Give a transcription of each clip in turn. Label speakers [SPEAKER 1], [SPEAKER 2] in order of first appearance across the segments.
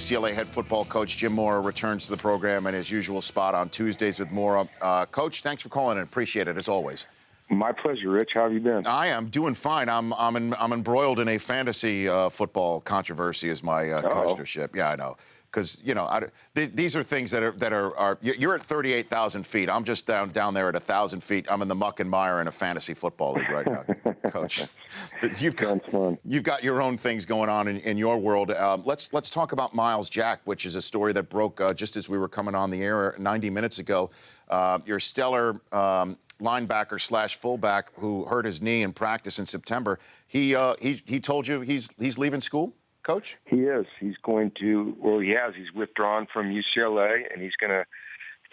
[SPEAKER 1] UCLA head football coach Jim Mora returns to the program in his usual spot on Tuesdays with Mora. Coach, thanks for calling in. Appreciate it, as always.
[SPEAKER 2] My pleasure, Rich. How have you been?
[SPEAKER 1] I am doing fine. I'm embroiled in a fantasy football controversy as my commissionership. Yeah, I know. Because, you know, these are things that are you're at 38,000 feet. I'm just down there at 1,000 feet. I'm in the muck and mire in a fantasy football league right now, Coach. You've got your own things going on in your world. Let's talk about Myles Jack, which is a story that broke just as we were coming on the air 90 minutes ago. Your stellar linebacker / fullback who hurt his knee in practice in September. He told you he's leaving school, Coach?
[SPEAKER 2] He is. He's going to, well, he has. He's withdrawn from UCLA, and he's going to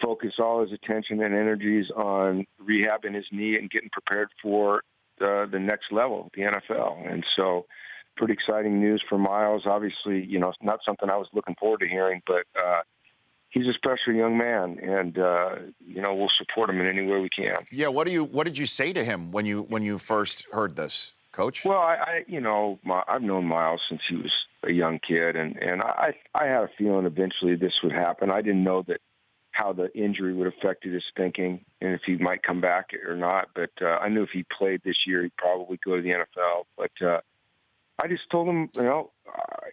[SPEAKER 2] focus all his attention and energies on rehabbing his knee and getting prepared for the next level, the NFL. And so pretty exciting news for Myles. Obviously, you know, it's not something I was looking forward to hearing, but he's a special young man, and you know, we'll support him in any way we can.
[SPEAKER 1] Yeah. What did you say to him when you first heard this, Coach?
[SPEAKER 2] Well, I've known Myles since he was a young kid, and I had a feeling eventually this would happen. I didn't know that how the injury would affect his thinking and if he might come back or not. But I knew if he played this year, he'd probably go to the NFL. But I just told him, you know,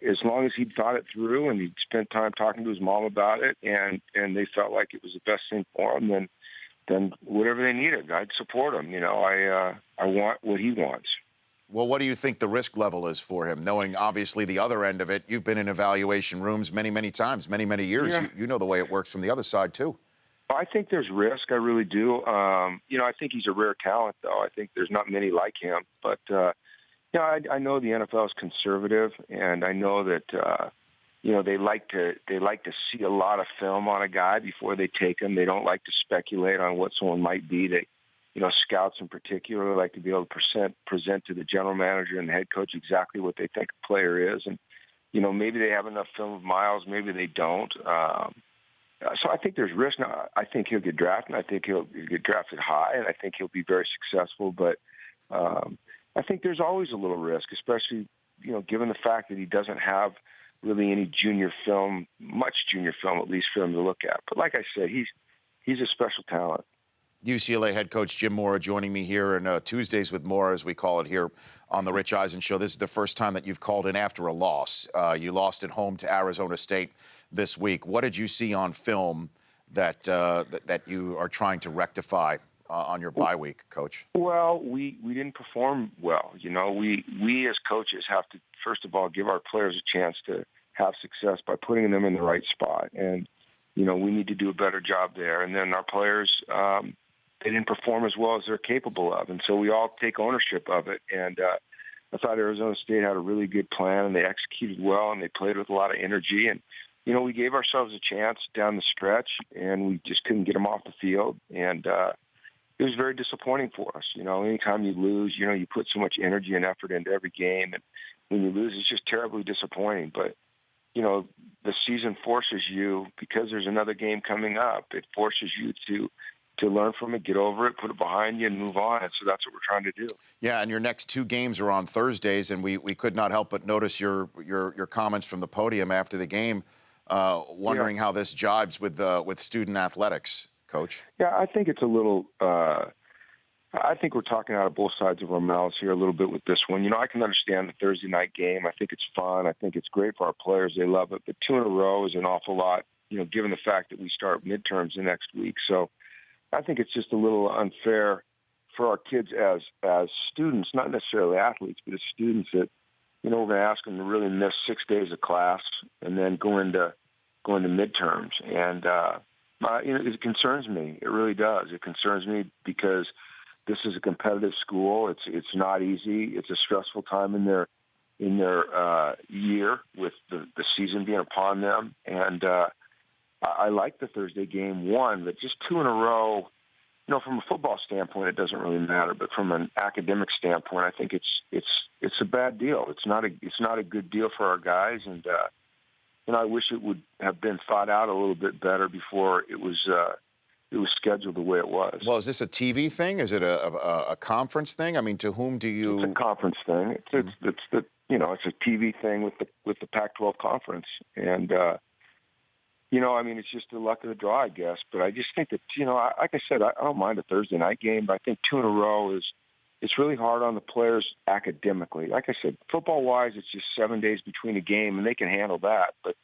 [SPEAKER 2] as long as he'd thought it through and he'd spent time talking to his mom about it, and they felt like it was the best thing for him, then whatever they needed, I'd support him. You know, I want what he wants.
[SPEAKER 1] Well, what do you think the risk level is for him, knowing obviously the other end of it? You've been in evaluation rooms many, many times, many, many years. Yeah. You know the way it works from the other side, too.
[SPEAKER 2] I think there's risk. I really do. You know, I think he's a rare talent, though. I think there's not many like him. But, yeah, I know the NFL is conservative, and I know that, you know, they like to see a lot of film on a guy before they take him. They don't like to speculate on what someone might be. You know, scouts in particular like to be able to present to the general manager and the head coach exactly what they think a player is. And, you know, maybe they have enough film of Myles, maybe they don't. So I think there's risk. Now, I think he'll get drafted. I think he'll get drafted high, and I think he'll be very successful. But I think there's always a little risk, especially, you know, given the fact that he doesn't have really any junior film, much junior film, at least for him to look at. But like I said, he's a special talent.
[SPEAKER 1] UCLA head coach Jim Mora joining me here in Tuesdays with Mora, as we call it here on the Rich Eisen Show. This is the first time that you've called in after a loss. You lost at home to Arizona State this week. What did you see on film that you are trying to rectify on your bye week, Coach?
[SPEAKER 2] Well, we didn't perform well. You know, we as coaches have to, first of all, give our players a chance to have success by putting them in the right spot. And, you know, we need to do a better job there. And then our players, they didn't perform as well as they're capable of. And so we all take ownership of it. And I thought Arizona State had a really good plan, and they executed well, and they played with a lot of energy. And, you know, we gave ourselves a chance down the stretch, and we just couldn't get them off the field. And it was very disappointing for us. You know, anytime you lose, you know, you put so much energy and effort into every game. And when you lose, it's just terribly disappointing. But, you know, the season forces you, because there's another game coming up, it forces you to learn from it, get over it, put it behind you, and move on. And so that's what we're trying to do.
[SPEAKER 1] Yeah, and your next two games are on Thursdays, and we could not help but notice your comments from the podium after the game, wondering how this jives with student athletics, Coach.
[SPEAKER 2] Yeah, I think it's a little I think we're talking out of both sides of our mouths here a little bit with this one. You know, I can understand the Thursday night game. I think it's fun. I think it's great for our players. They love it. But 2 in a row is an awful lot, you know, given the fact that we start midterms the next week. So I think it's just a little unfair for our kids as students, not necessarily athletes, but as students that, you know, we're going to ask them to really miss 6 days of class and then go into midterms. And, you know, it concerns me. It really does. It concerns me because this is a competitive school. It's not easy. It's a stressful time in their year with the season being upon them. And I like the Thursday game, but just 2 in a row. You know, from a football standpoint, it doesn't really matter. But from an academic standpoint, I think it's a bad deal. It's not a good deal for our guys. And you know, I wish it would have been thought out a little bit better before it was scheduled the way it was.
[SPEAKER 1] Well, is this a TV thing? Is it a conference thing? I mean, to whom do you?
[SPEAKER 2] It's a conference thing. It's a TV thing with the Pac-12 conference, and I mean, it's just the luck of the draw, I guess. But I just think that like I said, I don't mind a Thursday night game, but I think 2 in a row it's really hard on the players academically. Like I said, football-wise, it's just 7 days between a game, and they can handle that. But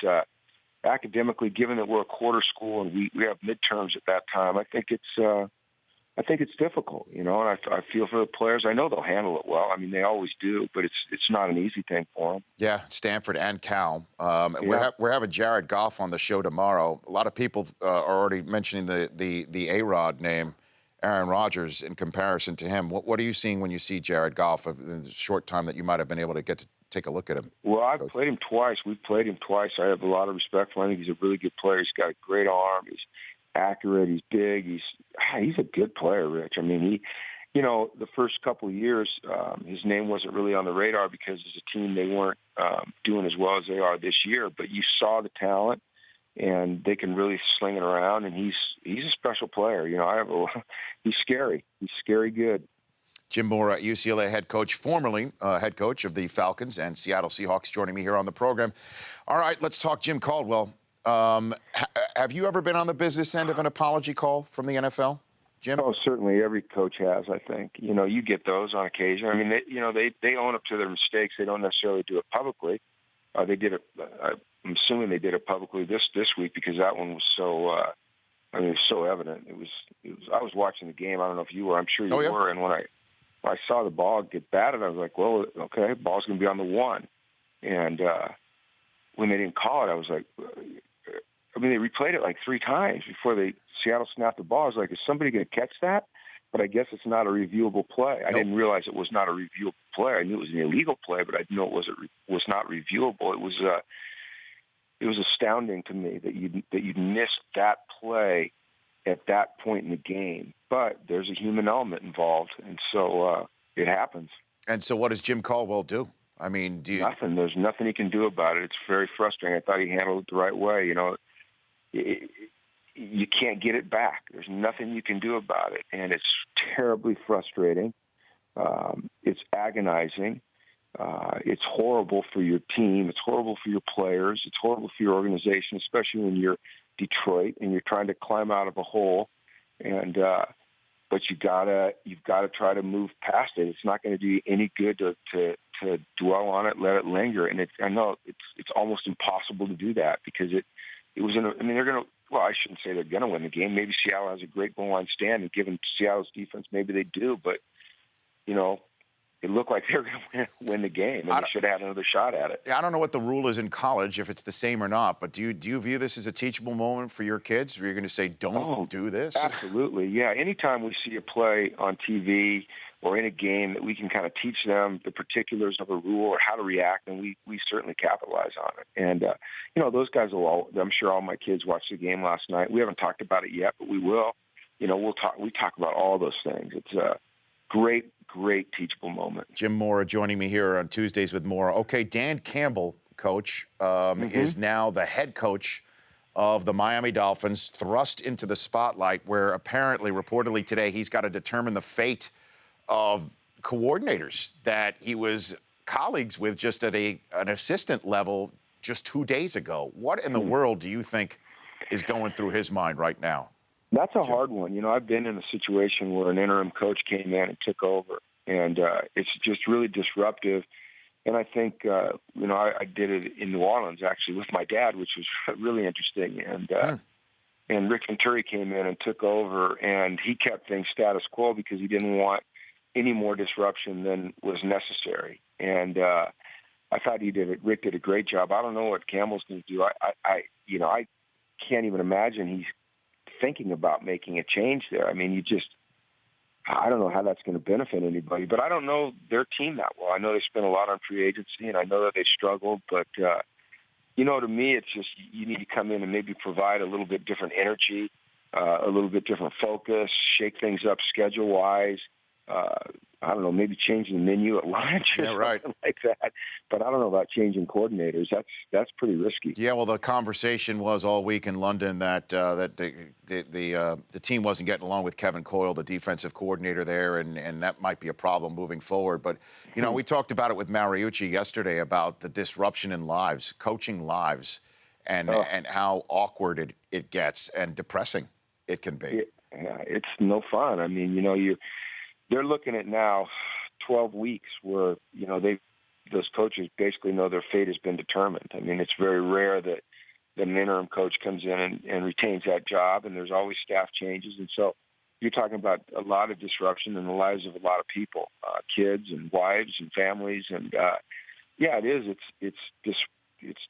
[SPEAKER 2] academically, given that we're a quarter school and we have midterms at that time, I think it's difficult, and I feel for the players. I know they'll handle it well. I mean, they always do, but it's not an easy thing for them.
[SPEAKER 1] Yeah, Stanford and Cal.
[SPEAKER 2] Yeah.
[SPEAKER 1] We're having Jared Goff on the show tomorrow. A lot of people are already mentioning the A-Rod name, Aaron Rodgers, in comparison to him. What are you seeing when you see Jared Goff in the short time that you might have been able to get to take a look at him?
[SPEAKER 2] Well, I've played him twice. We've played him twice. I have a lot of respect for him. I think he's a really good player. He's got a great arm. He's accurate. He's big. He's a good player, Rich. I mean, the first couple of years, his name wasn't really on the radar because as a team they weren't doing as well as they are this year. But you saw the talent, and they can really sling it around. And he's a special player. He's scary. He's scary good.
[SPEAKER 1] Jim Mora, UCLA head coach, formerly head coach of the Falcons and Seattle Seahawks, joining me here on the program. All right, let's talk Jim Caldwell. Have you ever been on the business end of an apology call from the NFL, Jim?
[SPEAKER 2] Oh, certainly. Every coach has, I think. You get those on occasion. I mean, they own up to their mistakes. They don't necessarily do it publicly. They did it. I'm assuming they did it publicly this week because that one was so. It was so evident. It was. I was watching the game. I don't know if you were. I'm sure you were. And when I saw the ball get batted, I was like, well, okay, ball's going to be on the 1. And when they didn't call it, I was like, I mean, they replayed it like 3 times before Seattle snapped the ball. I was like, is somebody going to catch that? But I guess it's not a reviewable play. I didn't realize it was not a reviewable play. I knew it was an illegal play, but I didn't know it was not reviewable. It was astounding to me that you'd missed that play at that point in the game. But there's a human element involved, and so it happens.
[SPEAKER 1] And so what does Jim Caldwell do? I mean,
[SPEAKER 2] Nothing. There's nothing he can do about it. It's very frustrating. I thought he handled it the right way. You can't get it back. There's nothing you can do about it, and it's terribly frustrating. It's agonizing. It's horrible for your team. It's horrible for your players. It's horrible for your organization, especially when you're Detroit and you're trying to climb out of a hole. And but you've got to try to move past it. It's not going to do you any good to dwell on it, let it linger. And I know it's almost impossible to do that because it was they're going to. Well, I shouldn't say they're going to win the game. Maybe Seattle has a great goal line stand, and given Seattle's defense, maybe they do. But it looked like they were going to win the game, and they should have had another shot at it.
[SPEAKER 1] I don't know what the rule is in college, if it's the same or not, but do you view this as a teachable moment for your kids, where you're going to say, don't do this?
[SPEAKER 2] Absolutely, yeah. Anytime we see a play on TV or in a game that we can kind of teach them the particulars of a rule or how to react, and we certainly capitalize on it. And, those guys I'm sure all my kids watched the game last night. We haven't talked about it yet, but we will. We talk about all those things. It's a great teachable moment.
[SPEAKER 1] Jim Mora joining me here on Tuesdays with Mora. Okay, Dan Campbell, coach, is now the head coach of the Miami Dolphins, thrust into the spotlight where reportedly today, he's got to determine the fate of coordinators that he was colleagues with just at an assistant level just 2 days ago. What in the world do you think is going through his mind right now?
[SPEAKER 2] That's a hard one. I've been in a situation where an interim coach came in and took over, and it's just really disruptive. And I think, I did it in New Orleans, actually, with my dad, which was really interesting. And Rick Venturi came in and took over, and he kept things status quo because he didn't want any more disruption than was necessary. And I thought Rick did a great job. I don't know what Campbell's going to do. I can't even imagine he's thinking about making a change there. I mean, I don't know how that's going to benefit anybody, but I don't know their team that well. I know they spent a lot on free agency, and I know that they struggled, but, to me, it's just you need to come in and maybe provide a little bit different energy, a little bit different focus, shake things up schedule-wise, I don't know, maybe changing the menu at lunch or
[SPEAKER 1] Yeah, right.
[SPEAKER 2] something like that. But I don't know about changing coordinators. That's pretty risky.
[SPEAKER 1] Yeah, well, the conversation was all week in London that the team wasn't getting along with Kevin Coyle, the defensive coordinator there, and that might be a problem moving forward. But we talked about it with Mariucci yesterday about the disruption in lives, coaching lives, and
[SPEAKER 2] Oh.
[SPEAKER 1] and how awkward it gets and depressing it can be.
[SPEAKER 2] Yeah, it's no fun. I mean, they're looking at now 12 weeks where those coaches basically know their fate has been determined. I mean, it's very rare that an interim coach comes in and retains that job, and there's always staff changes. And so you're talking about a lot of disruption in the lives of a lot of people, kids and wives and families. And yeah, it is. It's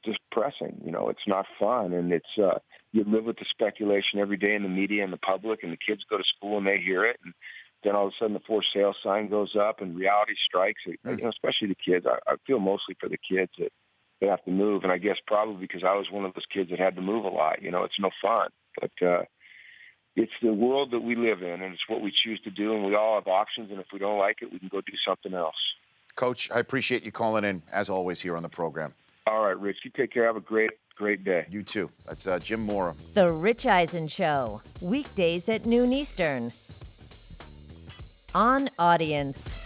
[SPEAKER 2] depressing. It's not fun, and it's you live with the speculation every day in the media and the public, and the kids go to school and they hear it, and then all of a sudden the for sale sign goes up and reality strikes. Especially the kids. I feel mostly for the kids that they have to move, and I guess probably because I was one of those kids that had to move a lot. It's no fun, but it's the world that we live in, and it's what we choose to do, and we all have options, and if we don't like it, we can go do something else.
[SPEAKER 1] Coach, I appreciate you calling in, as always, here on the program.
[SPEAKER 2] All right, Rich, you take care. Have a great day.
[SPEAKER 1] You too. That's Jim Mora.
[SPEAKER 3] The Rich Eisen Show, weekdays at noon Eastern. On Audience.